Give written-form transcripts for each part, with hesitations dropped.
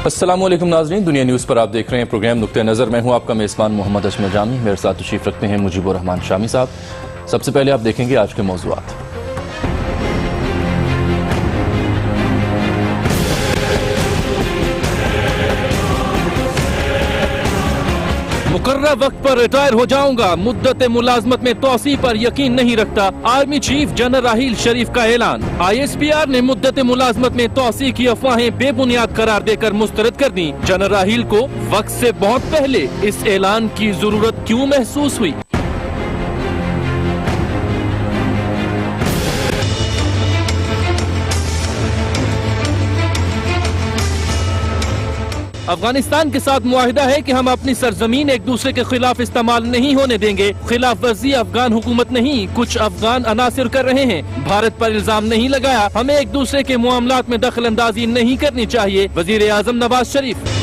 अस्सलामुअलैकुम नाज़रीन, दुनिया न्यूज़ पर आप देख रहे हैं प्रोग्राम नुक्ते नज़र। मैं हूं आपका मेज़बान मोहम्मद अजमल जामी। मेरे साथ तशरीफ़ रखते हैं मुजीबुर रहमान शामी साहब। सबसे पहले आप देखेंगे आज के मौज़ूआत। मुकर्रर वक्त पर रिटायर हो जाऊंगा, मुद्दत मुलाजमत में तोसी पर यकीन नहीं रखता। आर्मी चीफ जनरल राहील शरीफ का ऐलान। ISPR ने मुद्दत मुलाजमत में तोसी की अफवाहें बेबुनियाद करार देकर मुस्तरद कर दी। जनरल राहील को वक्त से बहुत पहले इस ऐलान की जरूरत क्यों महसूस हुई? अफगानिस्तान के साथ मुआहिदा है कि हम अपनी सरजमीन एक दूसरे के खिलाफ इस्तेमाल नहीं होने देंगे। खिलाफ वर्जी अफगान हुकूमत नहीं, कुछ अफगान अनासिर कर रहे हैं। भारत पर इल्जाम नहीं लगाया। हमें एक दूसरे के मामलात में दखल अंदाजी नहीं करनी चाहिए। वजीर आजम नवाज शरीफ।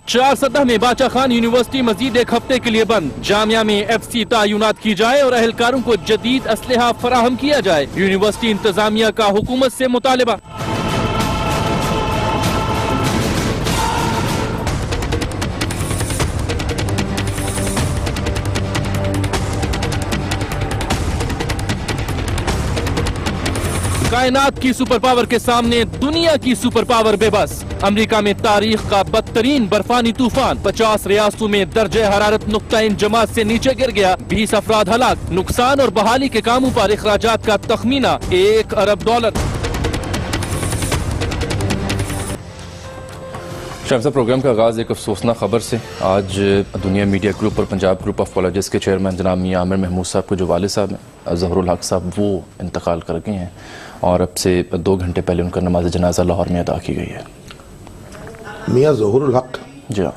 चार सतह में बाचा खान यूनिवर्सिटी मजीद एक हफ्ते के लिए बंद। जामिया में FC तैनात की जाए और अहलकारों को जदीद असलहा फराहम किया जाए। यूनिवर्सिटी इंतजामिया का हुकूमत से मुतालबा। कायनात की सुपर पावर के सामने दुनिया की सुपर पावर बेबस। अमेरिका में तारीख का बदतरीन बर्फानी तूफान। 50 रियासतों में दर्जे हरारत नुक्ता-इन जमात से नीचे गिर गया। 20 अफराद हलाक। नुकसान और बहाली के कामों पर इखराजात का तखमीना $1 अरब। शाम प्रोग्राम का आगाज़ एक अफसोसनाक खबर से। आज दुनिया मीडिया ग्रुप और पंजाब ग्रुप ऑफ कॉलेजेस के चेयरमैन जनाब मियां आमिर महमूद साहब के जो वालिद साहब हैं ज़हरुल हक साहब, वो इंतकाल कर गए हैं और अब से 2 घंटे पहले उनका नमाज जनाजा लाहौर में अदा की गई है। मियां ज़हरुल हक जी हाँ,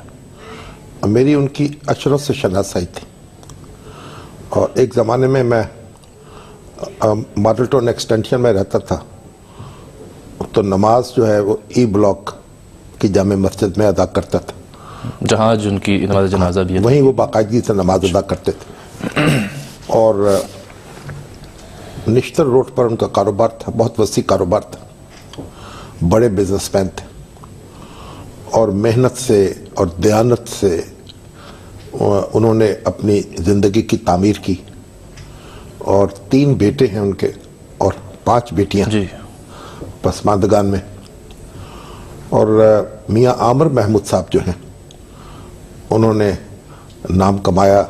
मेरी उनकी अशरफ से शनासाई थी और एक ज़माने में मैं मॉडल टाउन एक्सटेंशन में रहता था, तो नमाज जो है वो E ब्लॉक की जामे मस्जिद में अदा करता था, जहाँ आज उनकी नमाज जनाजा भी है। वहीं वो बाकायदगी से नमाज अदा करते थे। और निश्तर रोड पर उनका कारोबार था, बहुत वसी कारोबार था, बड़े बिजनेसमैन थे और मेहनत से और दयानत से उन्होंने अपनी ज़िंदगी की तामीर की। और 3 बेटे हैं उनके और 5 बेटियां जी पसमानदगान में। और मियां आमिर महमूद साहब जो हैं, उन्होंने नाम कमाया,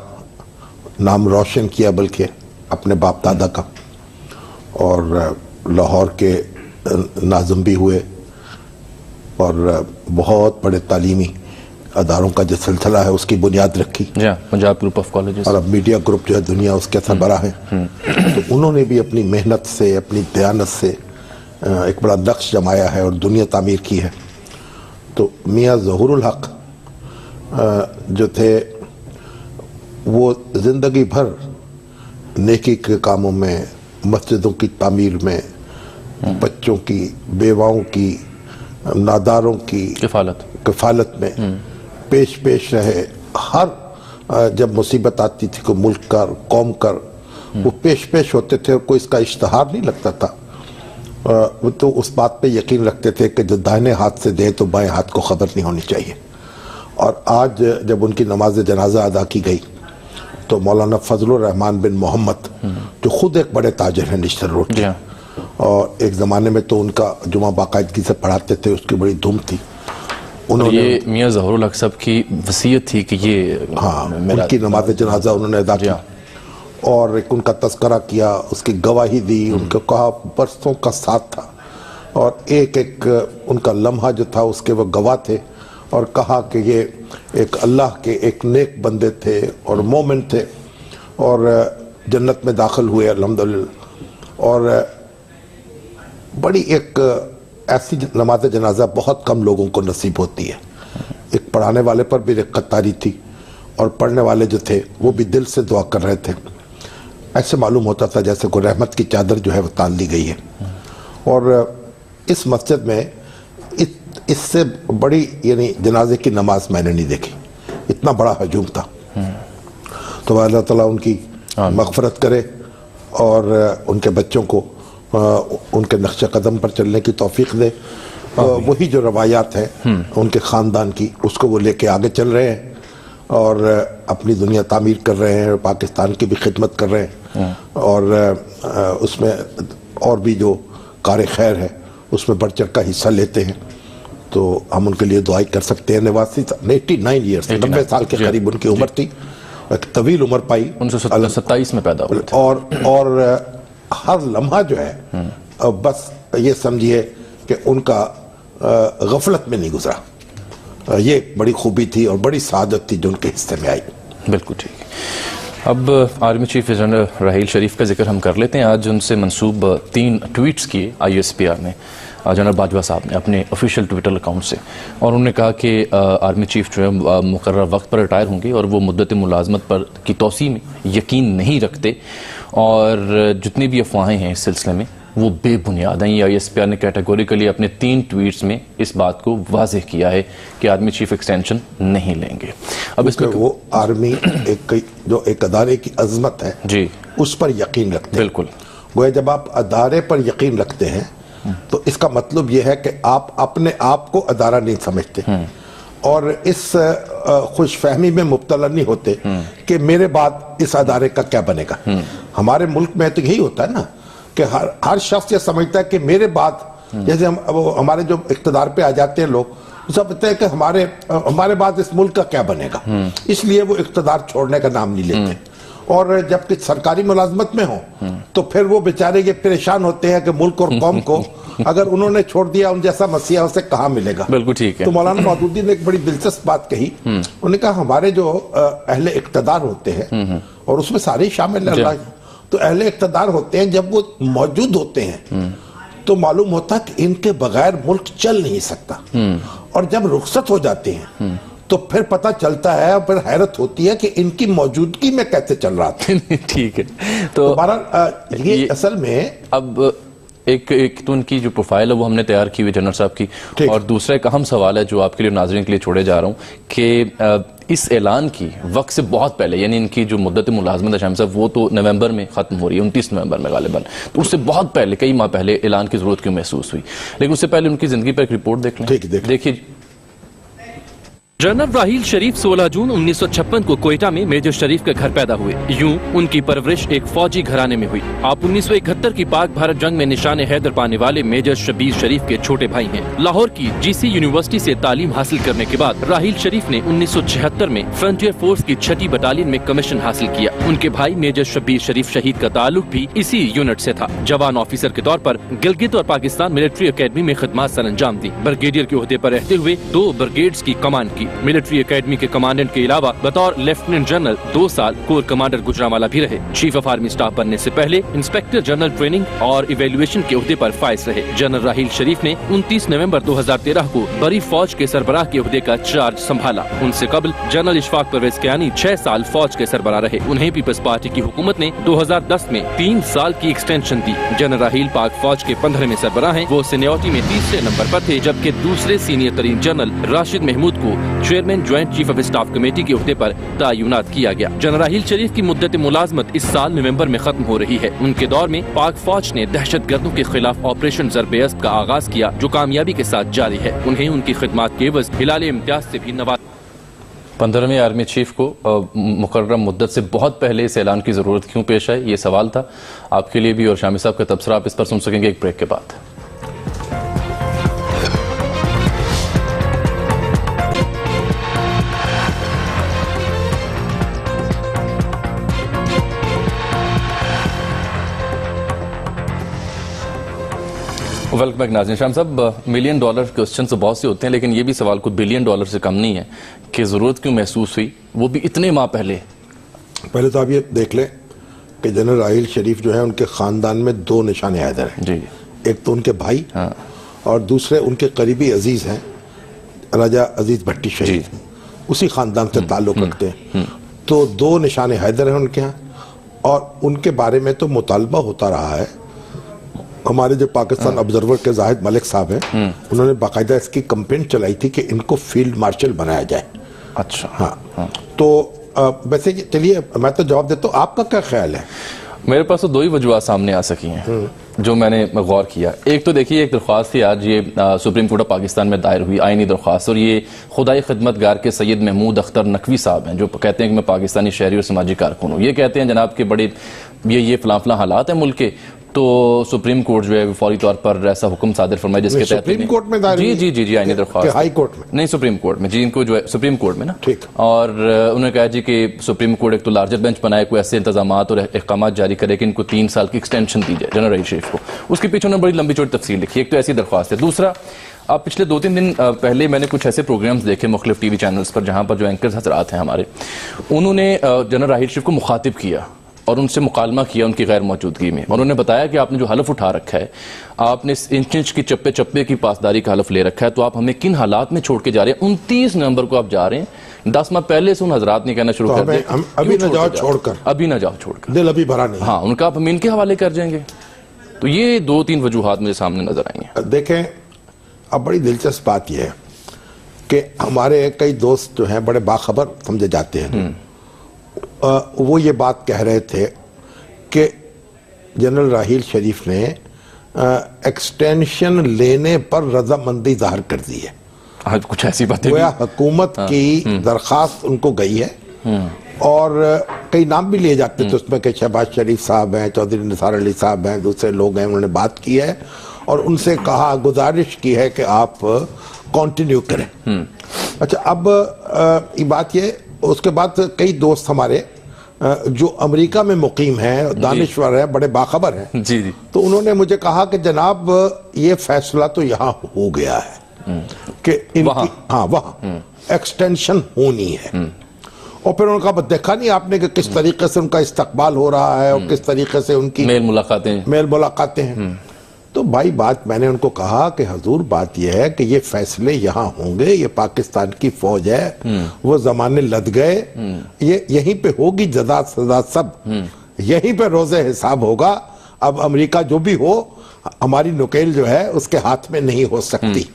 नाम रोशन किया बल्कि अपने बाप दादा का, और लाहौर के नाज़िम भी हुए और बहुत बड़े तालीमी अदारों का जो सिलसिला है उसकी बुनियाद रखी। पंजाब ग्रुप ऑफ कॉलेजेस और अब मीडिया ग्रुप जो है दुनिया उसके सरबराह है। तो उन्होंने भी अपनी मेहनत से, अपनी दयानत से एक बड़ा नक्श जमाया है और दुनिया तामीर की है। तो मियां ज़हरुल हक जो थे वो ज़िंदगी भर नेकी के कामों में, मस्जिदों की तामीर में, बच्चों की, बेवाओं की, नादारों की किफ़ालत में पेश रहे। हर जब मुसीबत आती थी, को मुल्क का, कौम का, वो पेश होते थे और कोई इसका इश्तहार नहीं लगता था। वो तो उस बात पे यकीन रखते थे कि जो दाहिने हाथ से दे तो बाएं हाथ को खबर नहीं होनी चाहिए। और आज जब उनकी नमाज जनाजा अदा की गई तो मौलाना फजलुर रहमान बिन मोहम्मद, जो खुद एक बड़े ताजिर हैं निश्तर रोड के, और एक ज़माने में तो उनका जुमा बाकायदगी से पढ़ाते थे, उसकी बड़ी धूम थी। उन्होंने ये मियां ज़हरुल हक साहब की वसीयत थी कि ये उनकी नमाज जनाजा उन्होंने अदा की और एक उनका तस्करा किया, उसकी गवाही दी, उनको कहा बरसों का साथ था और एक एक उनका लम्हा जो था उसके वो गवाह थे, और कहा कि ये एक अल्लाह के एक नेक बंदे थे और मोमिन थे और जन्नत में दाखिल हुए अल्हम्दुलिल्लाह। और बड़ी एक ऐसी नमाज जनाजा बहुत कम लोगों को नसीब होती है। एक पढ़ाने वाले पर भी रिक्कतदारी थी और पढ़ने वाले जो थे वो भी दिल से दुआ कर रहे थे। ऐसे मालूम होता था जैसे कोई रहमत की चादर जो है वो तान ली गई है। और इस मस्जिद में इससे बड़ी यानी जनाजे की नमाज मैंने नहीं देखी, इतना बड़ा हजूम था। तो अल्लाह ताला उनकी मग़फ़रत करे और उनके बच्चों को उनके नक्शे कदम पर चलने की तौफीक दे। वही जो रवायात हैं उनके ख़ानदान की, उसको वो लेके आगे चल रहे हैं और अपनी दुनिया तामीर कर रहे हैं, पाकिस्तान की भी खिदमत कर रहे हैं और उसमें और भी जो कार खैर है उसमें बढ़ चढ़ का हिस्सा लेते हैं। तो हम उनके लिए दुआई कर सकते हैं। 89 ईयर्स 90 साल के करीब उनकी उम्र थी, एक तवील उम्र पाई। 1927 में पैदा हुए थे। और हर लम्हा जो है बस ये समझिए कि उनका गफलत में नहीं गुजरा। ये एक बड़ी खूबी थी और बड़ी सआदत थी जो उनके हिस्से में आई। बिल्कुल ठीक है। अब आर्मी चीफ जनरल राहील शरीफ का जिक्र हम कर लेते हैं। आज उनसे मंसूब 3 ट्वीट्स किए ISPR ने, जनरल बाजवा साहब ने अपने ऑफिशियल ट्विटर अकाउंट से, और उन्होंने कहा कि आर्मी चीफ जो है मुकर्रर वक्त पर रिटायर होंगे और वो मुद्दत मुलाजमत पर की तोसी में यकीन नहीं रखते और जितनी भी अफवाहें हैं इस सिलसिले में वो बेबुनियाद हैं। ये ISPR ने कैटेगोरिकली अपने 3 ट्वीट्स में इस बात को वाज़ेह किया है कि आर्मी चीफ एक्सटेंशन नहीं लेंगे। अब इसमें वो आर्मी जो एक अदारे की अजमत है जी, उस पर यकीन रखते हैं। बिल्कुल। गोया जब आप अदारे पर यकीन रखते हैं तो इसका मतलब यह है कि आप अपने आप को अदारा नहीं समझते और इस खुशफहमी में मुब्तला नहीं होते कि मेरे बाद इस अदारे का क्या बनेगा। हमारे मुल्क में तो यही होता है ना कि हर शख्स ये समझता है कि मेरे बाद, जैसे हमारे जो इक़्तिदार पे आ जाते हैं लोग, समझते हैं कि हमारे बाद इस मुल्क का क्या बनेगा, इसलिए वो इक़्तिदार छोड़ने का नाम नहीं लेते। और जबकि सरकारी मुलाजमत में हो तो फिर वो बेचारे ये परेशान होते हैं कि मुल्क और कौम को अगर उन्होंने छोड़ दिया, उन जैसा मसीहा उसे कहाँ मिलेगा। बिल्कुल ठीक है। तो मौलाना मौदूदी ने एक बड़ी दिलचस्प बात कही। उन्होंने कहा हमारे जो अहले इक़्तिदार होते हैं, और उसमें सारे ही शामिल है अल्लाह, तो अहले इक़्तिदार होते हैं, जब वो मौजूद होते हैं तो मालूम होता है कि इनके बगैर मुल्क चल नहीं सकता, और जब रुखसत हो जाते हैं तो फिर पता चलता है, फिर हैरत होती है कि इनकी मौजूदगी में कैसे चल रहा था। ठीक है। तो हमारा ये असल में अब एक तो उनकी जो प्रोफाइल है वो हमने तैयार की हुई जनरल साहब की, और दूसरा एक अहम सवाल है जो आपके लिए नाज़रीन के लिए छोड़े जा रहा हूँ कि इस ऐलान की वक्त से बहुत पहले, यानी इनकी जो मुद्दत मुलाजमत है शाम साहब, वो तो नवंबर में ख़त्म हो रही है, 29 नवंबर में गालिबन, तो उससे बहुत पहले, कई माह पहले ऐलान की ज़रूरत क्यों महसूस हुई? लेकिन उससे पहले उनकी ज़िंदगी पर एक रिपोर्ट देख लें। देखिए, जनरल राहील शरीफ 16 जून 1956 को कोयटा में मेजर शरीफ के घर पैदा हुए। यूं उनकी परवरिश एक फौजी घराने में हुई। आप 1971 की पाक भारत जंग में निशाने हैदर पाने वाले मेजर शबीर शरीफ के छोटे भाई हैं। लाहौर की GC यूनिवर्सिटी से तालीम हासिल करने के बाद राहील शरीफ ने 1976 में फ्रंटियर फोर्स की 6ठी बटालियन में कमीशन हासिल किया। उनके भाई मेजर शबीर शरीफ शहीद का ताल्लुक भी इसी यूनिट से था। जवान ऑफिसर के तौर पर गिलगित और पाकिस्तान मिलिट्री अकेडमी में खिदमत सर अंजाम दी। ब्रिगेडियर के ओहदे पर रहते हुए 2 ब्रिगेड्स की कमांड की। मिलिट्री एकेडमी के कमांडेंट के अलावा बतौर लेफ्टिनेंट जनरल 2 साल कोर कमांडर गुजरांवाला भी रहे। चीफ ऑफ आर्मी स्टाफ बनने से पहले इंस्पेक्टर जनरल ट्रेनिंग और इवेल्युएशन के ओहदे पर फाइज रहे। जनरल राहील शरीफ ने 29 नवंबर 2013 को बरी फौज के सरबराह के ओहदे का चार्ज संभाला। उनसे कबल जनरल इशफाक परवेज कियानी 6 साल फौज के सरबराह रहे। उन्हें पीपल्स पार्टी की हुकूमत ने 2010 में 3 साल की एक्सटेंशन दी। जनरल राहील पाक फौज के 15वें सरबराह हैं। वो सीनियरिटी में 30 नंबर पर थे, जबकि दूसरे सीनियर तरीन जनरल राशिद महमूद को chairman joint chief of staff committee के ओहदे पर तयनात किया गया। जनरल राहील शरीफ की मुद्दत मुलाजमत इस साल नवंबर में खत्म हो रही है। उनके दौर में पाक फौज ने दहशतगर्दों के खिलाफ ऑपरेशन ज़रब-ए-अज़्ब का आगाज किया, जो कामयाबी के साथ जारी है। उन्हें उनकी खिदमत के एवज हिलाल इम्तियाज से भी नवाजा। 15वें आर्मी चीफ को मुकर्रर मुद्दत से बहुत पहले इस ऐलान की जरूरत क्यों पेश आई, ये सवाल था आपके लिए भी, और शामी साहब का तबसरा आप इस पर सुन सकेंगे एक ब्रेक के बाद। वेलकम बैक नाज़रीन। शाम साहब, $1 मिलियन क्वेश्चन तो बहुत से होते हैं, लेकिन ये भी सवाल कोई $1 बिलियन से कम नहीं है कि ज़रूरत क्यों महसूस हुई, वो भी इतने माह पहले। पहले तो आप ये देख लें कि जनरल राहील शरीफ जो है उनके ख़ानदान में 2 निशान हैदर हैं जी। एक तो उनके भाई, और दूसरे उनके करीबी अजीज़ हैं राजा अजीज़ भट्टी शहीद, उसी ख़ानदान से ताल्लुक़ रखते हैं। तो 2 निशान हैदर हैं उनके यहाँ, और उनके बारे में तो मुतालबा होता रहा है। हमारे जो पाकिस्तान ऑब्जर्वर के जाहिद मलिक साहब हैं, उन्होंने बाकायदा इसकी कंपेन चलाई थी कि इनको फील्ड मार्शल बनाया जाए। अच्छा। हाँ। तो वैसे चलिए मैं तो जवाब देता हूँ, आपका क्या ख्याल है? मेरे पास तो दो ही वजूहत सामने आ सकी हैं जो मैंने गौर किया। एक तो देखिए, एक दरख्वास्त थी आज ये सुप्रीम कोर्ट ऑफ पाकिस्तान में दायर हुई आईनी दरख्वास्त, और ये खुदाई खिदमतगार के सैयद महमूद अख्तर नकवी साहब हैं, जो कहते हैं कि मैं पाकिस्तानी शहरी और समाजी कारकुन हूँ। ये कहते हैं जनाब के बड़े ये फलां हालात हैं मुल्क के, तो सुप्रीम कोर्ट जो है फौरी तौर पर ऐसा हुक्म सादिर फरमाए जिसके तहत सुप्रीम कोर्ट में जी आईनी दरख्वास्त, हाई कोर्ट में नहीं, सुप्रीम कोर्ट में जी, इनको जो है सुप्रीम कोर्ट में ना, ठीक। और उन्होंने कहा जी कि सुप्रीम कोर्ट एक तो लार्जर बेंच बनाए, कोई ऐसे इंतजाम और अहकाम जारी करे कि इनको 3 साल की एक्सटेंशन दी जाए जनरल रहील शरीफ को। उसके पीछे उन्होंने बड़ी लंबी चौड़ी तफसील लिखी। एक तो ऐसी दरख्वास्त है। दूसरा, अब पिछले 2-3 दिन पहले मैंने कुछ ऐसे प्रोग्राम्स देखे मुख्तलिफ टीवी चैनल्स पर जहां पर जो एंकर्स हजरात हैं हमारे, उन्होंने जनरल राहिल शरीफ को मुखातिब किया और उनसे मुकालमा किया उनकी गैर मौजूदगी में। उन्होंने बताया कि आपने जो हलफ उठा रखा है, आपने इंच इंच की चप्पे चप्पे की पासदारी का हलफ ले रखा है, तो आप हमें किन हालात में छोड़ के जा रहे हैं? 29 नवंबर को आप जा रहे हैं, 10 माह पहले से उन हजरात ने कहना शुरू कर दिया अभी न जाओ छोड़कर, अभी ना जाओ छोड़कर, दिल अभी भरा नहीं। हाँ, उनका आप हम इनके हवाले कर जाएंगे। तो ये 2-3 वजूहात मुझे सामने नजर आई हैं। देखें, अब बड़ी दिलचस्प बात यह है कि हमारे कई दोस्त जो हैं बड़े बाखबर समझे जाते हैं, वो ये बात कह रहे थे कि जनरल राहील शरीफ ने एक्सटेंशन लेने पर रजामंदी जाहिर कर दी है। आज कुछ ऐसी बातें गोया हुकूमत की दरखास्त उनको गई है, और कई नाम भी लिए जाते थे उसमें कि शहबाज शरीफ साहब हैं, चौधरी निसार अली साहब हैं, दूसरे लोग हैं, उन्होंने बात की है और उनसे कहा, गुजारिश की है कि आप कंटिन्यू करें। अच्छा, अब ये बात ये, उसके बाद कई दोस्त हमारे जो अमेरिका में मुकीम हैं, दानिश्वर हैं, बड़े बाखबर हैं जी, तो उन्होंने मुझे कहा कि जनाब ये फैसला तो यहाँ हो गया है कि इनकी वहाँ एक्सटेंशन होनी है। और फिर उन्होंने कहा, देखा नहीं आपने कि किस तरीके से उनका इस्तकबाल हो रहा है और किस तरीके से उनकी मेल मुलाकातें हैं। तो भाई बात मैंने उनको कहा कि हजूर बात यह है कि ये फैसले यहाँ होंगे, ये पाकिस्तान की फौज है, वो जमाने लद गए, ये यहीं पे होगी जजा सजा सब, यहीं पे रोजे हिसाब होगा। अब अमेरिका जो भी हो, हमारी नुकेल जो है उसके हाथ में नहीं हो सकती,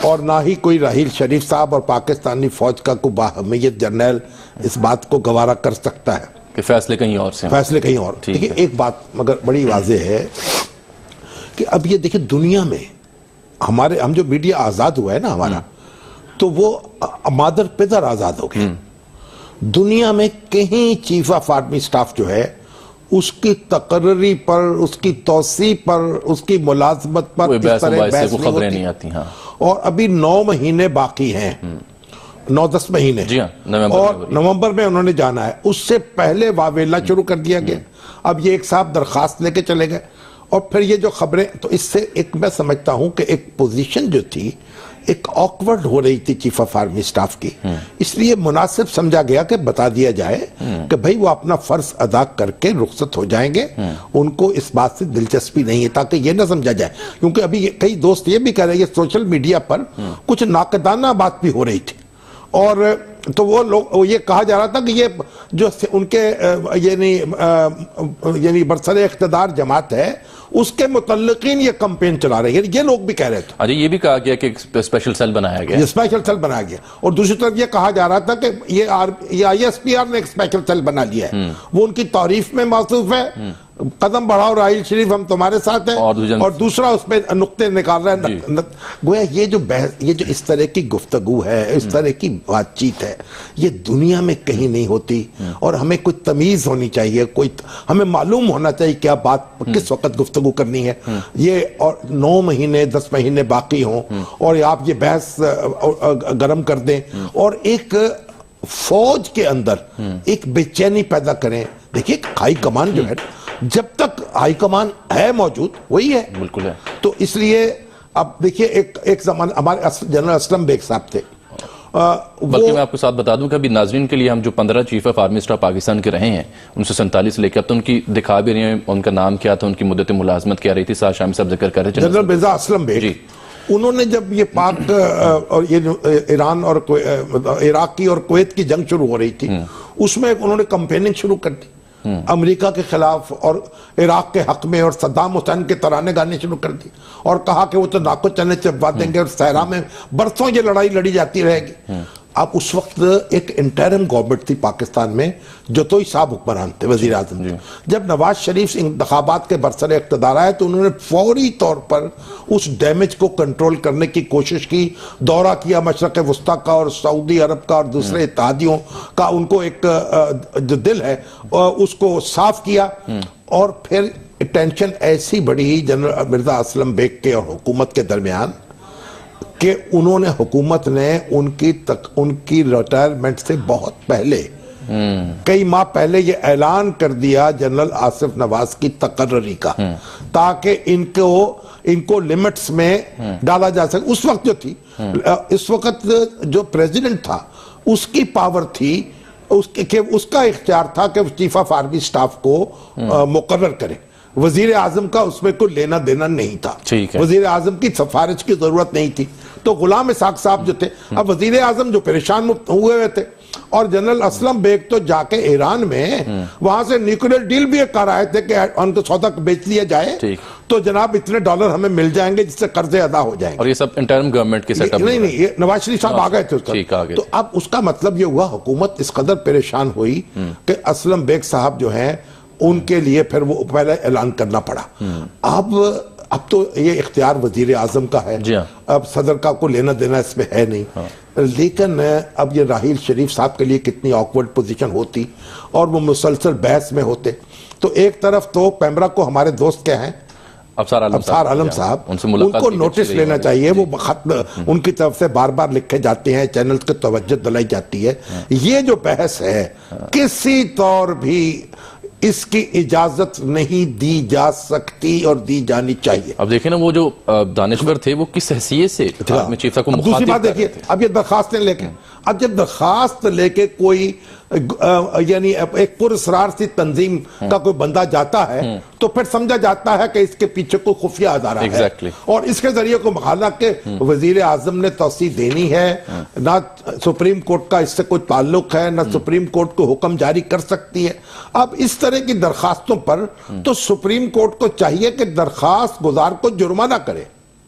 और ना ही कोई राहील शरीफ साहब और पाकिस्तानी फौज का कोई बाहमियत जर्नल इस बात को गवारा कर सकता है कि फैसले कहीं और से, फैसले कहीं और। देखिए, एक बात मगर बड़ी वाज़ेह है कि अब ये देखिए, दुनिया में हम जो मीडिया आजाद हुआ है ना हमारा, तो वो मादर पिदर आजाद हो गए। दुनिया में कहीं चीफ ऑफ आर्मी स्टाफ जो है उसकी तकर्री पर, उसकी तौसी पर, उसकी मुलाजमत पर इस तरह बहस खबरें नहीं आती। हाँ। और अभी 9 महीने बाकी हैं, 9-10 महीने जी, हाँ, और नवंबर में उन्होंने जाना है। उससे पहले वावेला शुरू कर दिया गया। अब ये एक साहब दरखास्त लेके चले गए, और फिर ये जो खबरें, तो इससे एक मैं समझता हूं कि एक पोजीशन जो थी एक ऑकवर्ड हो रही थी चीफ ऑफ आर्मी स्टाफ की, इसलिए मुनासिब समझा गया कि बता दिया जाए कि भाई वो अपना फर्ज अदा करके रुखसत हो जाएंगे, उनको इस बात से दिलचस्पी नहीं है, ताकि ये ना समझा जाए, क्योंकि अभी कई दोस्त ये भी कह रहे हैं सोशल मीडिया पर कुछ नाकदाना बात भी हो रही थी, और तो वो लोग ये कहा जा रहा था कि ये जो उनके यानी बरसरे इख्तिदार जमात है उसके मुतल्लिकीन ये कैंपेन चला रहे हैं, ये लोग भी कह रहे थे। अरे ये भी कहा गया कि स्पेशल सेल बनाया गया, ये स्पेशल सेल बनाया गया, और दूसरी तरफ ये कहा जा रहा था कि ये ISPR ने एक स्पेशल सेल बना लिया है, वो उनकी तारीफ में मौसूफ है, कदम बढ़ाओ राहील शरीफ हम तुम्हारे साथ हैं, और दूसरा उसमें नुक्ते निकाल रहा है। गोया ये जो इस तरह की गुफ्तगू है, इस तरह की बातचीत है, ये दुनिया में कहीं नहीं होती, और हमें कोई तमीज होनी चाहिए, हमें मालूम होना चाहिए क्या बात किस वक्त गुफ्तगू करनी है। ये और 9 महीने 10 महीने बाकी हों और आप ये बहस गर्म कर दें और एक फौज के अंदर एक बेचैनी पैदा करें। देखिए, हाई कमान जो है, जब तक हाई कमान है मौजूद वही है, बिल्कुल है। तो इसलिए अब देखिए, एक जमाना हमारे जनरल असलम बेग साहब थे, बल्कि मैं आपको साथ बता दूं कि अभी नाजरीन के लिए हम जो 15 chief of army staff Pakistan के रहे हैं 1947 से लेकर अब तो उनकी दिखा भी रहे हैं, उनका नाम क्या था, उनकी मुद्दत मुलाजमत क्या रही थी, साथ शाम साहब जिक्र कर रहे थे जनरल मिर्जा असलम बेग। उन्होंने जब ये पाक और ये ईरान और इराक की और कुवैत की जंग शुरू हो रही थी, उसमें उन्होंने कैंपेनिंग शुरू कर दी अमेरिका के खिलाफ और इराक के हक में, और सद्दाम हुसैन के तराने गाने शुरू कर दी और कहा कि वो तो नाको चने चिपवा देंगे और सहरा में बरसों ये लड़ाई लड़ी जाती रहेगी। अब उस वक्त एक इंटरिम गवर्नमेंट थी पाकिस्तान में, जतोई साहब हुक्मरान थे, वजीर आजम। जब नवाज शरीफ इंतखाबात के बरसर इख्तदार आए तो उन्होंने फौरी तौर पर उस डैमेज को कंट्रोल करने की कोशिश की, दौरा किया मशरक वस्ता का और सऊदी अरब का और दूसरे इत्तेहादियों का, उनको एक जो दिल है उसको साफ किया, और फिर टेंशन ऐसी बढ़ी जनरल मिर्जा असलम बेग के और हुकूमत के दरमियान कि उन्होंने, हुकूमत ने उनकी रिटायरमेंट से बहुत पहले, कई माह पहले ये ऐलान कर दिया जनरल आसिफ नवाज की तकर्री का, ताकि इनको लिमिट्स में डाला जा सके। उस वक्त जो थी, इस वक्त जो प्रेसिडेंट था उसकी पावर थी, उसका इख्तियार था कि चीफ ऑफ आर्मी स्टाफ को मुकर्रर करे, वजीर आजम का उसमें कोई लेना देना नहीं था, वजीर आजम की सिफारिश की जरूरत नहीं थी। तो गुलाम इसाक साहब जो थे, अब वजीर आजम जो परेशान हुए हुए थे, और जनरल असलम बेग तो जाके ईरान में वहां से न्यूक्लियर डील भी कर आए थे कि उनको सौदा बेच लिया जाए तो जनाब इतने डॉलर हमें मिल जाएंगे जिससे कर्जे अदा हो जाएंगे। और ये सब इंटरिम गवर्नमेंट के सेटअप नहीं, ये नवाज शरीफ साहब आ गए थे उसका। तो अब उसका मतलब ये हुआ, हुकूमत इस कदर परेशान हुई कि असलम बेग साहब जो हैं उनके लिए फिर वो पहले ऐलान करना पड़ा। अब तो ये इख्तियार वजीर आजम का है, अब सदर का को लेना देना इसमें है नहीं। लेकिन अब ये राहील शरीफ साहब के लिए कितनी ऑकवर्ड पोजीशन होती, और वो मुसलसल बहस में होते। तो एक तरफ तो पैमरा को हमारे दोस्त क्या हैं, अबसार आलम साहब, उनको नोटिस लेना चाहिए। वो खत उनकी तरफ से बार बार लिखे जाते हैं, चैनल्स की तवज्जो दिलाई जाती है। ये जो बहस है किसी तौर भी इसकी इजाजत नहीं दी जा सकती और दी जानी चाहिए। अब देखिए ना, वो जो दानिश्वर थे वो किस हैसियत से चीफ साहब को मुखातिब। दूसरी बात देखिए, अब ये दरखास्तें लेके, अब जब दरखास्त लेके कोई यानी एक पुरस्रार सी तंजीम का कोई बंदा जाता है तो फिर समझा जाता है कि इसके पीछे कोई खुफिया अदारा है, और इसके जरिए को हालांकि वजीर आजम ने तौसी देनी है, ना सुप्रीम कोर्ट का इससे कोई ताल्लुक है, ना सुप्रीम कोर्ट को हुक्म जारी कर सकती है। अब इस तरह की दरखास्तों पर तो सुप्रीम कोर्ट को चाहिए कि दरखास्त गुजार को जुर्माना करे।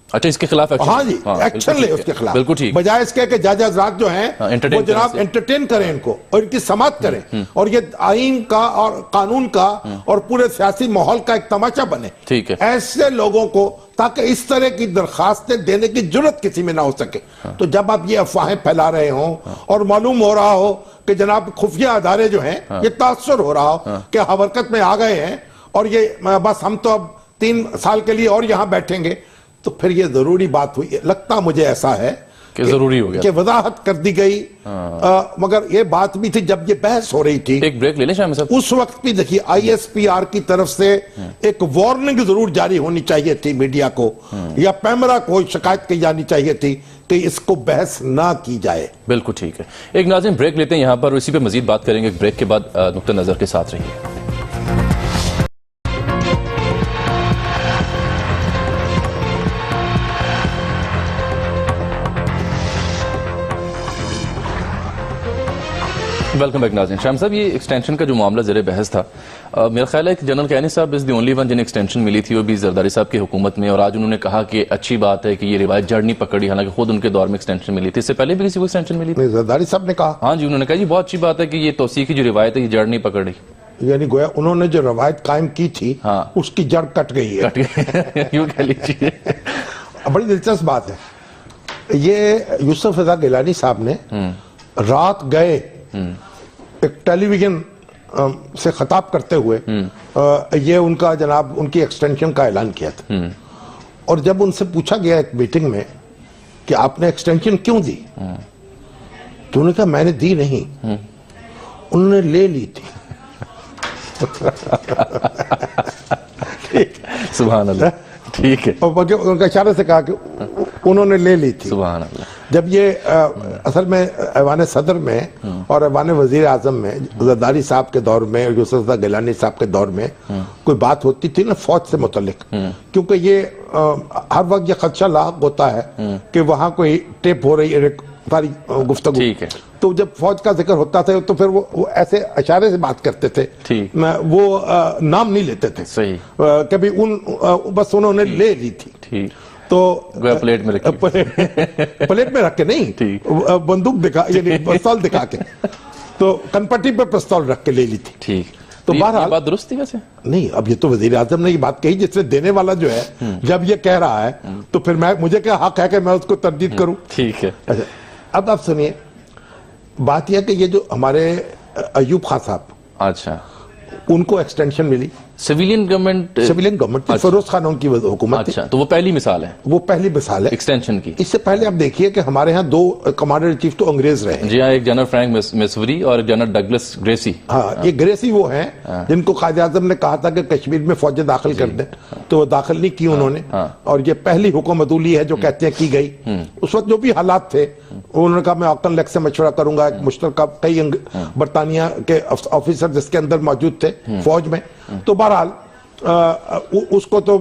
अच्छा, इसके खिलाफ एक्शन? हाँ जी, एक्शन ले उसके खिलाफ, बिल्कुल ठीक। बजाय इसके कि जज हज़रात जो हैं वो जनाब एंटरटेन करें इनको और इनकी समाअत करें, और ये आईन का और कानून का और पूरे सियासी माहौल का एक तमाचा बने। ठीक है, ऐसे लोगों को, ताकि इस तरह की दरखास्तें देने की जरूरत किसी में ना हो सके। तो जब आप ये अफवाहें फैला रहे हो और मालूम हो रहा हो कि जनाब खुफिया अदारे जो हैं ये तासुर हो रहा हो कि हरकत में आ गए हैं और ये बस हम तो अब 3 साल के लिए और यहां बैठेंगे, तो फिर ये जरूरी बात हुई, लगता मुझे ऐसा है कि जरूरी हो गया कि वजाहत कर दी गई। मगर ये बात भी थी जब ये बहस हो रही थी। एक ब्रेक ले लें शाम साहब। उस वक्त भी देखिए ISPR की तरफ से एक वार्निंग जरूर जारी होनी चाहिए थी मीडिया को, या पैमरा को शिकायत की जानी चाहिए थी कि इसको बहस ना की जाए। बिल्कुल ठीक है, एक नाज़रीन ब्रेक लेते हैं यहाँ पर, इसी पे मजीद बात करेंगे ब्रेक के बाद। नुक्ता नजर के साथ रहिए। वेलकम बैक नाज़रीन। शाम साहब, ये एक्सटेंशन का जो मामला ज़ेरे बहस था, मेरा ख्याल है कि जनरल कहनी साहब इज़ द ओनली वन जिन्हें एक्सटेंशन मिली थी, वो भी जरदारी साहब की हुकूमत में, और आज उन्होंने कहा कि अच्छी बात है कि ये रिवायत जड़ नहीं पकड़ी, हालांकि खुद उनके दौर में एक्सटेंशन मिली थी। इससे पहले भी किसी को एक्सटेंशन मिली थी? जरदारी साहब ने कहा, हाँ जी, उन्होंने कहा जी बहुत अच्छी बात है कि ये तौसीक़ की जो रिवायत है ये जड़ नहीं पकड़ रही। यानी गोया उन्होंने जो रवायत कायम की थी, हाँ, उसकी जड़ कट गई है, यूं कह लीजिए। बड़ी दिलचस्प बात है। ये यूसुफ रज़ा गिलानी साहब ने रात गए एक टेलीविजन से खिताब करते हुए ये उनका जनाब उनकी एक्सटेंशन का ऐलान किया था, और जब उनसे पूछा गया एक मीटिंग में कि आपने एक्सटेंशन क्यों दी, तो उन्होंने कहा मैंने दी नहीं, उन्होंने ले ली थी। सुभान अल्लाह, ठीक है। और उनका इशारे से कहा कि उन्होंने ले ली थी। सुभान अल्लाह। जब ये असल में ऐवान सदर में और ऐवान वजीर आजम में जरदारी साहब के दौर में और यूसुफ रज़ा गिलानी साहब के दौर में कोई बात होती थी ना फौज से मुतल्लिक, क्योंकि ये हर वक्त ये खदशा लाक होता है कि वहां कोई टेप हो रही है सारी गुफ्तगू, ठीक है। तो जब फौज का जिक्र होता था तो फिर वो ऐसे इशारे से बात करते थे, वो नाम नहीं लेते थे, सही। कभी बस उन्होंने ले ली थी। तो गोया प्लेट में रखी। प्लेट में रख के नहीं, ठीक। बंदूक दिखा, यानी पिस्तौल दिखा के, तो कनपट्टी पे पिस्तौल रख के ले ली थी। ठीक। तो ये बहरहाल बात दुरुस्त थी वैसे? नहीं, अब ये तो वजीर आजम ने ये बात कही, जिसने देने वाला जो है जब ये कह रहा है तो फिर मुझे क्या हक है कि मैं उसको तरदीद करूं? ठीक है। अच्छा, अब आप सुनिए, बात यह कि ये जो हमारे अयूब खान साहब, अच्छा, उनको एक्सटेंशन मिली, सिविलियन गवर्नमेंट थी, फिरोज खान उनकी हुकूमत थी। अच्छा, तो वो पहली मिसाल है, वो पहली मिसाल है एक्सटेंशन की। इससे पहले आप देखिए कि हमारे यहाँ 2 कमांडर इन चीफ तो अंग्रेज रहे। जी हाँ, एक जनरल फ्रैंक मिसवरी और एक जनरल डगलस ग्रेसी। हाँ, ये ग्रेसी वो हैं जिनको कायदे आजम ने कहा था कि कश्मीर में फौजें दाखिल कर दें, तो वो दाखिल नहीं की उन्होंने। और ये पहली हुकूमतूली है जो कहते हैं की गई। उस वक्त जो भी हालात थे, उन्होंने कहा मैं ऑकन लेक से मशवरा करूंगा, एक मुश्तरका कई बरतानिया के ऑफिसर जिसके अंदर मौजूद थे फौज में। तो बहरहाल उसको तो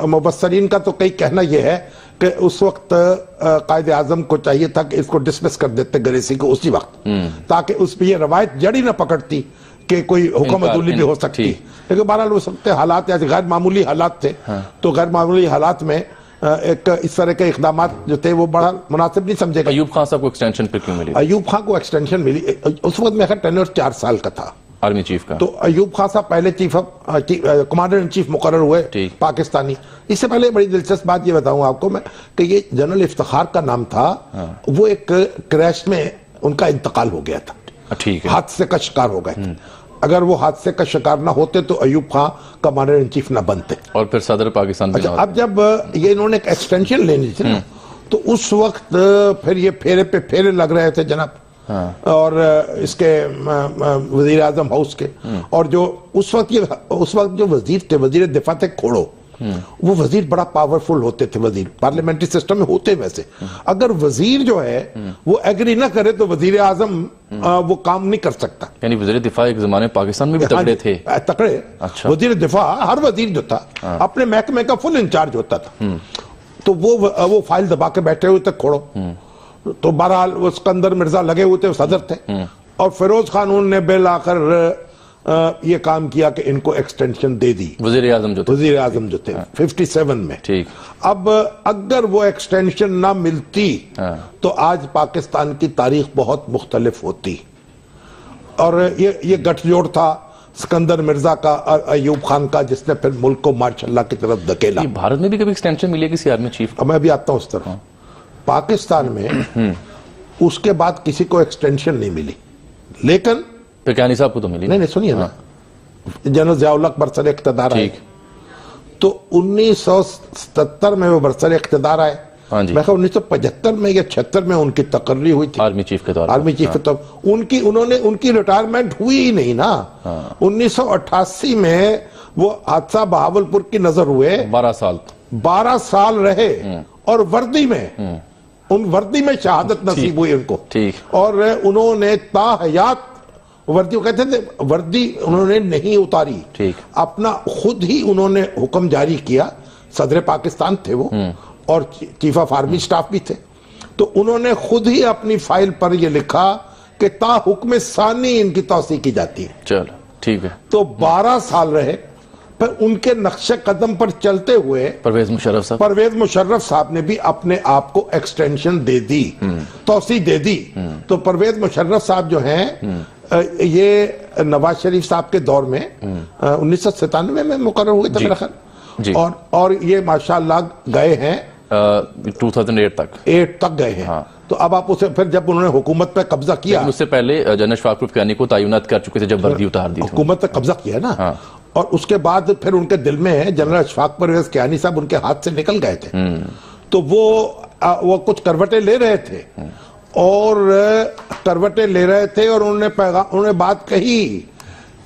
मुबस्सरीन का तो कई कहना यह है कि उस वक्त कायदे आजम को चाहिए था कि इसको डिसमिस कर देते ग्रेसी को उसी वक्त, ताकि उस पर यह रवायत जड़ी ना पकड़ती कि कोई हुकूमतूली भी हो सकती। लेकिन बहरहाल उस वक्त हालात गैर मामूली हालात थे। तो गैर मामूली हालात में एक इस तरह के इकदाम जो थे वो बड़ा मुनासिब नहीं समझेगा। अयूब खान साहब को एक्सटेंशन फिर क्यों मिली? अयूब खान को एक्सटेंशन मिली, उस वक्त मेरा टेन्योर 4 साल का था आर्मी चीफ का। तो अयूब खान साहब पहले कमांडर इन चीफ मुकर्रर हुए पाकिस्तानी। इससे पहले बड़ी दिलचस्प बात ये बताऊं आपको मैं कि ये जनरल इफ्तिखार का नाम था। वो एक क्रैश में उनका इंतकाल हो गया था। ठीक है, हादसे का शिकार हो गए। अगर वो हादसे का शिकार ना होते तो Ayub Khan commander in chief ना बनते और फिर सदर पाकिस्तान। अच्छा, अब जब ये इन्होंने एक एक्सटेंशन लेनी थी ना, तो उस वक्त फिर ये फेरे पे फेरे लग रहे थे जनाब। और इसके वजीर आजम हाउस के, और जो उस वक्त जो वजीर थे, वजीर दिफा थे खोड़ो, वो वजीर बड़ा पावरफुल होते थे। वजीर पार्लियामेंट्री सिस्टम में होते वैसे, अगर वजीर जो है वो एग्री ना करे तो वजीर आजम वो काम नहीं कर सकता। यानी वजीर दिफा एक जमाने में पाकिस्तान में भी तगड़े थे। तगड़े। अच्छा। वजीर दिफा, हर वजीर जो था अपने महकमे का फुल इंचार्ज होता था। तो वो फाइल दबा के बैठे हुए थे खोड़ो। तो बहरहाल वो सिकंदर मिर्जा लगे हुए थे, सदर थे। और फिरोज खान ने बिल आकर ये काम किया कि इनको एक्सटेंशन दे दी। वजीर आजम जो थे 57 में। ठीक। अब अगर वो एक्सटेंशन ना मिलती तो आज पाकिस्तान की तारीख बहुत मुख्तलिफ होती। और ये गठजोड़ था सिकंदर मिर्जा का और अयूब खान का, जिसने फिर मुल्क को मार्शल्लाह की तरफ धकेला। भारत में भी कभी एक्सटेंशन मिली किसी आर्मी चीफ? मैं भी आता हूं उस तरफ। पाकिस्तान में उसके बाद किसी को एक्सटेंशन नहीं मिली, लेकिन पिरकानी साहब को तो मिली। नहीं सुनिए ना, जनरल ज़ियाउल हक बरसर इख्तिदार आए, तो 1977 में वो बरसर इख्तिदार आए। मैं 1975 में या 76 में उनकी तकर्री हुई थी आर्मी चीफ के तौर। आर्मी चीफ के तौर उनकी रिटायरमेंट हुई ही नहीं ना। 1988 में वो हादसा बहावलपुर की नजर हुए। 12 साल रहे और वर्दी में वर्दी में शहादत नसीब हुई उनको। ठीक। और उन्होंने ताहयात वर्दी, कहते थे वर्दी उन्होंने नहीं उतारी। ठीक। अपना खुद ही उन्होंने हुक्म जारी किया। सदर पाकिस्तान थे वो, और चीफ ऑफ आर्मी स्टाफ भी थे। तो उन्होंने खुद ही अपनी फाइल पर यह लिखा कि ता हुक्म सानी इनकी तौसीक की जाती है। चलो ठीक है। तो 12 साल रहे, पर उनके नक्शे कदम पर चलते हुए परवेज मुशर्रफ साहब ने भी अपने आप को एक्सटेंशन दे दी, तौसीक दे दी। तो परवेज मुशर्रफ साहब जो हैं, ये नवाज शरीफ साहब के दौर में 1997 में मुकर्रर हुए थे मेरा ख्याल। और ये माशाअल्लाह गए हैं 2008 तक गए हैं। तो अब आप उसे फिर जब उन्होंने हुकूमत पे कब्जा किया, उससे पहले जनरल अशफाक रुफ़ानी को तैनात कर चुके थे जब वर्दी उतार दी, हुकूमत पे कब्जा किया ना। और उसके बाद फिर उनके दिल में जनरल अशफाक परवेज कियानी साहब उनके हाथ से निकल गए थे। तो वो कुछ करवटें ले रहे थे, और करवटें ले रहे थे, और उन्होंने बात कही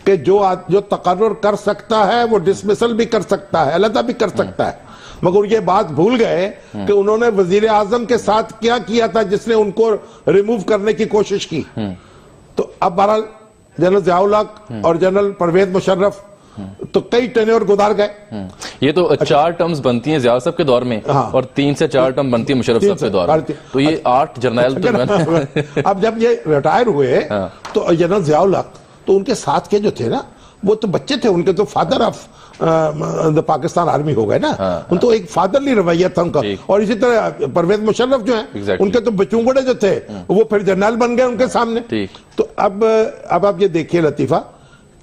कि जो तकर्रुर कर सकता है वो डिसमिसल भी कर सकता है, अलहदा भी कर सकता है। मगर ये बात भूल गए कि उन्होंने वजीर आजम के साथ क्या किया था जिसने उनको रिमूव करने की कोशिश की। तो अब बहरहाल जनरल ज़ियाउल हक और जनरल परवेज मुशर्रफ तो कई टेन्योर गुजार गए। ये तो 4 टर्म्स बनती हैं ज़िया साहब के दौर में, और 3 से 4 टर्म बनती है मुशर्रफ साहब के दौर में। तो ये 8 जर्नल। अब जब ये रिटायर हुए तो जनरल ज़ियाउल हक, तो उनके साथ के जो थे ना, वो तो बच्चे थे, उनके तो father of the Pakistan army हो गए ना। उन तो एक फादरली रवैया था उनका। और इसी तरह परवेज मुशर्रफ जो है उनके तो बचूंगड़े जो थे वो फिर जनरल बन गए उनके सामने। तो अब आप ये देखिए लतीफा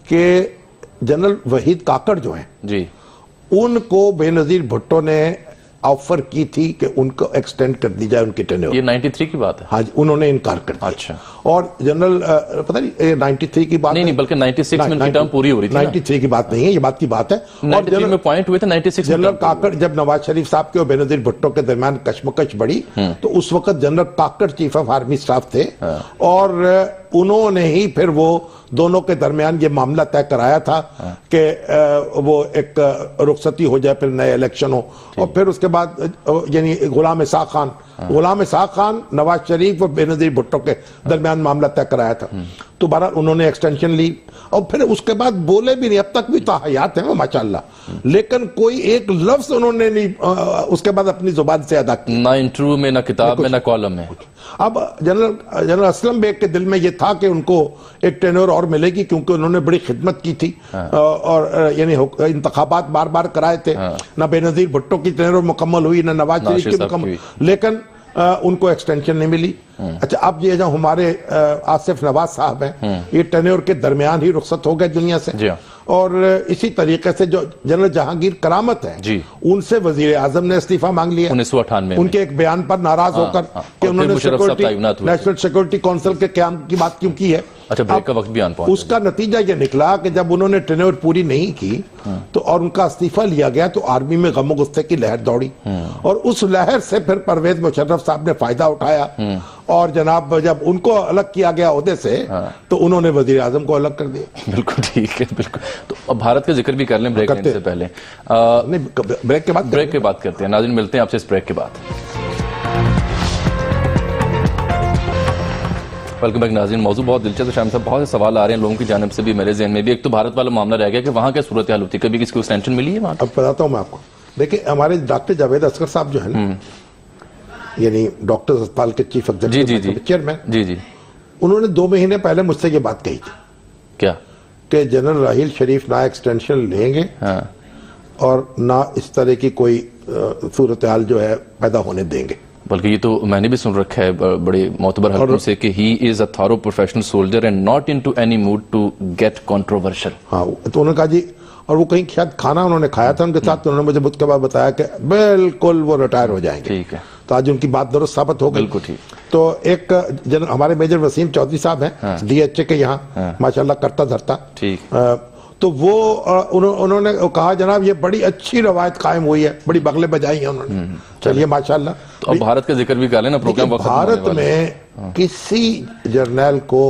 कि जनरल वहीद काकड़ जो है जी, उनको बेनजीर भुट्टो ने ऑफर की थी कि उनको एक्सटेंड कर दी जाए उनकी टेन्योर। ये 93 की बात है। हाँ जी, उन्होंने इनकार कर दिया। अच्छा। और जनरल पता नहीं 93 की बात नहीं, बल्कि 96 में उनकी टर्म पूरी हो रही थी। 93 की बात नहीं है, ये बात की बात है। 93 में पॉइंट हुए थे, 96 जनरल काकड़ जब नवाज शरीफ साहब के और बेनजीर भुट्टो के दरमियान कशमकश बढ़ी तो उस वक्त general Kakar chief of army staff थे और उन्होंने ही फिर वो दोनों के दरमियान ये मामला तय कराया था कि वो एक रुखसती हो जाए, फिर नए इलेक्शन हो। और फिर उसके बाद यानी गुलाम इसाक खान नवाज शरीफ और बेनजीर भुट्टो के दरमियान मामला तय कराया था। तो बहरहाल उन्होंने एक्सटेंशन ली और फिर उसके बाद बोले भी नहीं, अब तक भी ताहयात हैं माशाल्लाह, लेकिन कोई एक लफ्ज उन्होंने नहीं उसके बाद अपनी जुबान से अदा किया, ना इंटरव्यू में, ना किताब में, ना कॉलम में। अब जनरल असलम बेग के दिल में ये था कि उनको एक टेन्योर और मिलेगी क्योंकि उन्होंने बड़ी खिदमत की थी और यानी इंतखाबात बार बार कराए थे। ना बेनजीर भुट्टो की टेन्योर मुकम्मल हुई, ना नवाज शरीफ की मुकम्मल, लेकिन उनको एक्सटेंशन नहीं मिली। अच्छा, अब ये जो हमारे आसिफ नवाज साहब हैं ये टेन्योर के दरमियान ही रुखसत हो गए दुनिया से। और इसी तरीके से जो जनरल जहांगीर करामत है उनसे वजीर आजम ने इस्तीफा मांग लिया 1998 में उनके एक बयान पर नाराज होकर कि उन्होंने नेशनल सिक्योरिटी काउंसिल के क्याम की बात क्यों की है। अच्छा, ब्रेक का वक्त भी आन पहुंचा। उसका नतीजा ये निकला कि जब उन्होंने टेन्योर पूरी नहीं की तो और उनका इस्तीफा लिया गया तो आर्मी में गम गुस्से की लहर दौड़ी और उस लहर से फिर परवेज मुशर्रफ साहब ने फायदा उठाया और जनाब जब उनको अलग किया गया ओहदे से तो उन्होंने वजीर आजम को अलग कर दिया। बिल्कुल ठीक है, बिल्कुल। तो अब भारत का जिक्र भी कर लें ब्रेक से पहले। नहीं, ब्रेक के बाद करते हैं। नाज़रीन, मिलते हैं आपसे इस ब्रेक के बाद। वेलकम बैक नाज़रीन। मौजूद बहुत दिलचस्प, शाम साहब बहुत से सवाल आ रहे हैं लोगों की जानिब से भी, मेरे जहन में भी। एक तो भारत वाला मामला रह गया कि वहाँ क्या सूरत हाल होती है, कभी किसी को एक्सटेंशन मिली है वहाँ? अब बताता हूँ मैं आपको। देखिए, हमारे डॉक्टर जावेद असगर साहब जो है ना, यानी डॉक्टर्स अस्पताल के चीफ एग्जीक्यूटिव चेयरमैन, जी, उन्होंने 2 महीने पहले मुझसे ये बात कही थी। क्या? कि जनरल राहील शरीफ ना एक्सटेंशन लेंगे और ना इस तरह की कोई सूरत हाल जो है पैदा होने देंगे। बल्कि ये तो मैंने भी सुन रखा है बड़े मोतबर हल्कों से कि he is a thorough professional soldier and not into any mood to get controversial. हाँ, तो उन्होंने कहा जी, और वो कहीं शायद खाना उन्होंने खाया था उनके साथ, तो उन्होंने मुझे उसके बाद बताया कि बिल्कुल वो रिटायर हो जाएंगे। ठीक है, तो आज उनकी बात दुरुस्त साबित हो गई। बिल्कुल ठीक। तो एक हमारे मेजर वसीम चौधरी साहब हैं DHA के यहाँ, माशाल्लाह करता धरता। ठीक। तो वो उन्होंने कहा जनाब ये बड़ी अच्छी रवायत कायम हुई है, बड़ी बगले बजाई है उन्होंने। चलिए माशाल्लाह। तो अब भारत का जिक्र भी कर लेना प्रोग्राम। भारत में किसी जर्नल को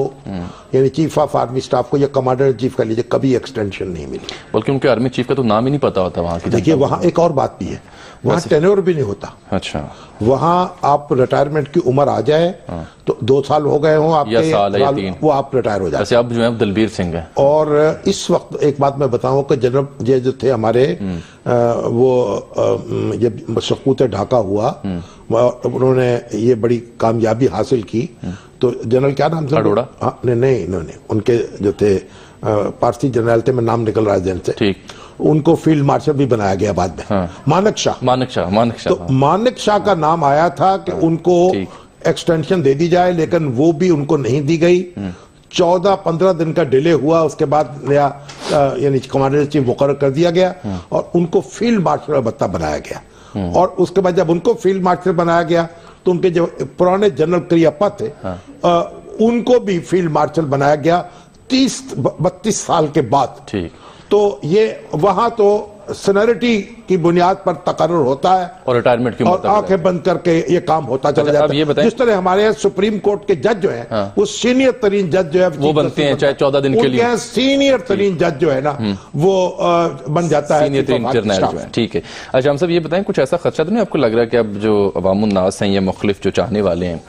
यानी चीफ ऑफ आर्मी स्टाफ को या कमांडर इन चीफ का लीजिए कभी एक्सटेंशन नहीं मिली, बल्कि उनके आर्मी चीफ का तो नाम ही नहीं पता होता वहाँ की। देखिए, वहाँ एक और बात भी है, वहाँ टेन्योर भी नहीं होता। अच्छा। वहाँ आप रिटायरमेंट की उम्र आ जाए तो 2 साल हो गए हों आपके, साल वो आप रिटायर हो जाते। अब जो है दलबीर सिंह है। और इस वक्त एक बात मैं बताऊं कि जनरल ये जो थे हमारे वो ये सकूत ढाका हुआ, उन्होंने ये बड़ी कामयाबी हासिल की। तो जनरल क्या नाम था? अरोड़ा? नहीं, उनके जो थे पारसी जनरल थे, मैं नाम निकल रहा है जन से। ठीक। उनको फील्ड मार्शल भी बनाया गया बाद में। मानक शाह। तो मानक शाह का नाम आया था कि उनको एक्सटेंशन दे दी जाए, लेकिन वो भी उनको नहीं दी गई। 14-15 दिन का डिले हुआ, उसके बाद नया यानी कमांडर इन चीफ मुकर्रर कर दिया गया और उनको फील्ड मार्शल भत्ता बनाया गया। और उसके बाद जब उनको फील्ड मार्शल बनाया गया तो उनके जो पुराने जनरल करियप्पा थे उनको भी फील्ड मार्शल बनाया गया 30-32 साल के बाद। ठीक। तो ये वहां तो सीनियरिटी की बुनियाद पर तकर्रुर होता है और रिटायरमेंट की और आंखें बंद करके ये काम होता चला जाता है। जिस तरह हमारे सुप्रीम कोर्ट के जज जो है वो सीनियर तरीन जज जो है वो बनते हैं, चाहे 14 दिन के लिए। सीनियर तरीन जज जो है ना वो बन जाता है सीनियर तरीन जर्नल जो है। ठीक है। अच्छा, हम सब ये बताएं, कुछ ऐसा खदशा तो नहीं आपको लग रहा है कि अब जो अवामुन नास हैं या मुख्तलिफ जो चाहने वाले हैं,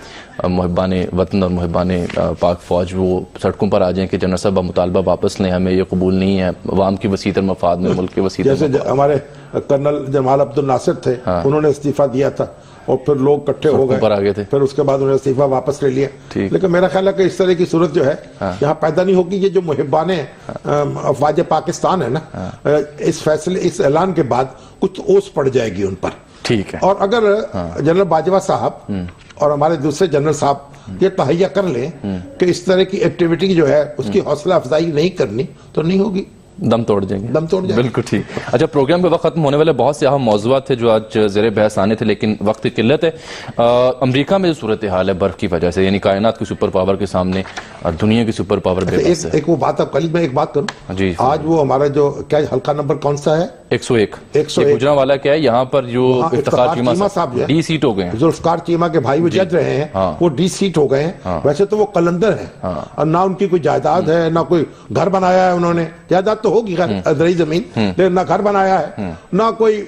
मुहिबाने वतन और मुहिबाने पाक फौज, वो सड़कों पर आ जाएं कि जनरल साहब मुतालबा वापस लें, हमें ये कबूल नहीं है, अवाम की वसीतर मफाद में, मुल्क के वसीतर हमारे कर्नल जमाल अब्दुल नासिर थे, उन्होंने इस्तीफा दिया था और फिर लोग इकट्ठे हो गए थे, फिर उसके बाद उन्होंने इस्तीफा वापस ले लिया। लेकिन मेरा ख्याल है कि इस तरह की सूरत जो है यहाँ पैदा नहीं होगी। ये जो मुहिब्बाने अफवाज पाकिस्तान है ना, इस फैसले, इस ऐलान के बाद कुछ ओस पड़ जाएगी उन पर। ठीक है। और अगर जनरल बाजवा साहब और हमारे दूसरे जनरल साहब ये तहैया कर लें कि इस तरह की एक्टिविटी जो है उसकी हौसला अफजाई नहीं करनी, तो नहीं होगी, दम तोड़ जाएंगे। बिल्कुल ठीक। अच्छा, प्रोग्राम के वक्त खत्म होने वाले बहुत से अहम मौज़ूआत थे जो आज ज़ेरे बहस आने थे, लेकिन वक्त की किल्लत है। अमेरिका में जो सूरत हाल है बर्फ की वजह से, यानी कायनात की सुपर पावर के सामने दुनिया की सुपर पावर एक वो बात, अब कल मैं एक बात करूं जी, आज वो हमारा जो क्या हल्का नंबर कौन सा है, 101 गुजरा वाला क्या है, यहाँ पर जो इफ्तिखार चीमा साहब डी सीट हो गए हैं, जुल्फकार चीमा के भाई वो जज रहे हैं, वो डी सीट हो गए हैं। वैसे तो वो कलंदर है और ना उनकी कोई जायदाद है, ना कोई घर बनाया है उन्होंने, जायदाद तो होगी अदरई जमीन, लेकिन ना घर बनाया है, ना कोई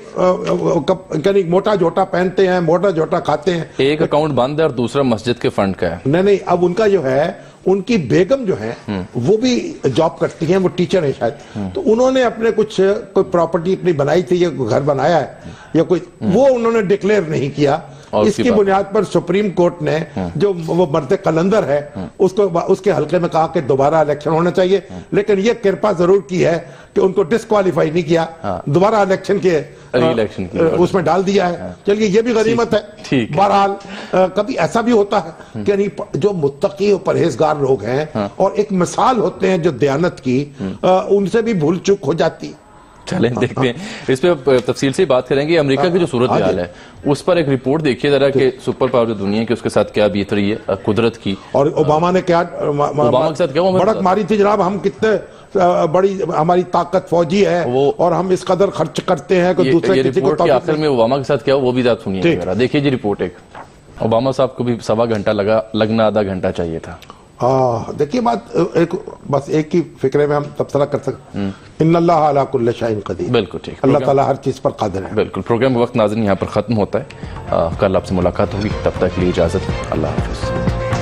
मोटा जोटा पहनते हैं, मोटा जोटा खाते हैं। एक अकाउंट बंद है और दूसरा मस्जिद के फंड का है। नहीं, अब उनका जो है, उनकी बेगम जो है वो भी जॉब करती हैं, वो टीचर है शायद, तो उन्होंने अपने कोई प्रॉपर्टी अपनी बनाई थी या घर बनाया है या कोई, वो उन्होंने डिक्लेयर नहीं किया। इसकी बुनियाद पर सुप्रीम कोर्ट ने जो वो मर्द कलंदर है उसको उसके हल्के में कहा कि दोबारा इलेक्शन होना चाहिए, लेकिन ये कृपा जरूर की है कि उनको डिस्क्वालीफाई नहीं किया, दोबारा इलेक्शन के उसमें डाल दिया है। चलिए ये भी गनीमत है। बहरहाल कभी ऐसा भी होता है कि नहीं, जो मुत्तकी और परहेजगार लोग हैं और एक मिसाल होते हैं जो दयानत की, उनसे भी भूल चूक हो जाती। चलें देखते हैं, इस पे तफसील से बात करेंगे। अमेरिका की जो सूरत हाल है उस पर एक रिपोर्ट देखिए जरा कि सुपर पावर जो दुनिया की उसके साथ क्या बीत रही है कुदरत की, और ओबामा ने क्या ओबामा के साथ क्या भड़क मारी थी जनाब, हम कितने बड़ी हमारी ताकत फौजी है और हम इस कदर खर्च करते हैं कि दूसरे रिपोर्ट के आखिर में ओबामा के साथ क्या वो भी बात सुनिए जरा। देखिए जी रिपोर्ट, एक ओबामा साहब को भी 1.25 घंटा लगना आधा घंटा चाहिए था। देखिए बात बस एक ही फिक्रे में हम तबसरा कर सकते, इन्नल्लाह अला कुल्लि शैइन क़दीर। बिल्कुल ठीक, अल्लाह ताला हर चीज पर कादिर है। बिल्कुल। प्रोग्राम का वक्त नाज़रीन यहाँ पर खत्म होता है। कल आपसे मुलाकात होगी, तब तक के लिए इजाजत, अल्लाह हाफ़िज़।